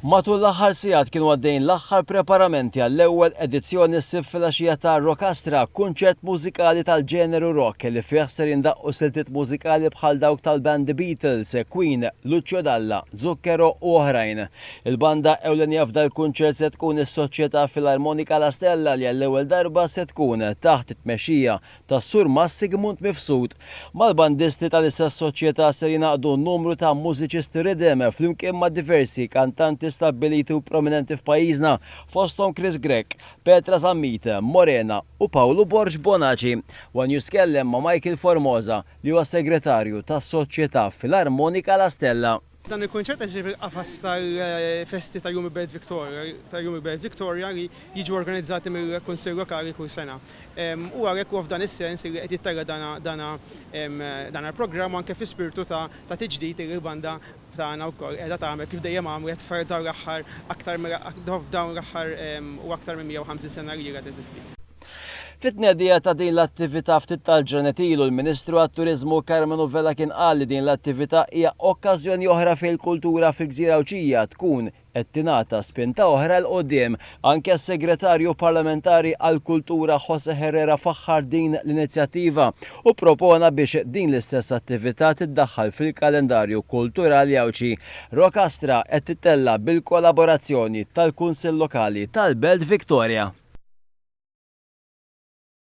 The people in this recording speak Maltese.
Matul l-aħħar sigħat kienu għaddejn l-aħħar preparamenti għall-ewwel edizzjoni s-sib filgħaxija ta' Rockastra, kunċert mużikali tal-ġeneru rock li fih ser jindaqqu siltiet mużikali bħal dawk tal-band The Beatles, Queen, Lucio Dalla, Zucchero u oħrajn. Il-banda ewlenija f'dal kunċert se tkun is-Soċjetà Filarmonika La Stella li għall-ewwel darba se tkun taħt it-tmexxija tas-Sur Massigmund Mifsud. Mal-bandisti tal-istess soċjetà ser jingħaqdu numru ta' mużiċisti ridem flimkien ma' diversi kantanti stabiliti u prominenti f'pajjiżna fosthom Chris Gregg, Petra Zammit, Morena u Paolo Borg Bonaci. Wan jiskellem ma' Michael Formosa li huwa segretarju tas-Soċjetà Filarmonika La Stella. Dan il-konċert għazir għafas tal-festi ta' Jumi Belt Victoria li jiġu organizzati mill-Konsil Lokali kull sena. U għarek u f'dan is-sens li qed jittara dan il-programm anke fi spiritu ta' tiġdid il-banda tagħna wkoll qiegħda tagħmel kif dejjem għamlet f'dawn l-aħħar u aktar minn 150 sena li teżisti. Fit-tnedija ta' din l-attività ftit tal-ġranet ilu l-Ministru għat-Turiżmu Carmenu Vella kien qal li din l-attività hija okkażjoni oħra fil-kultura fil-Gżira Awċija tkun qed tingħata spinta oħra l qudiem. Anke s-Segretarju Parlamentari għall-Kultura Jose Herrera faħħar din l-inizjattiva u propona biex din l-istess attività tiddaħħal fil-kalendarju kulturali Awċi. Rockastra qed titella bil-kollaborazzjoni tal-Kunsill Lokali tal-Belt Victoria.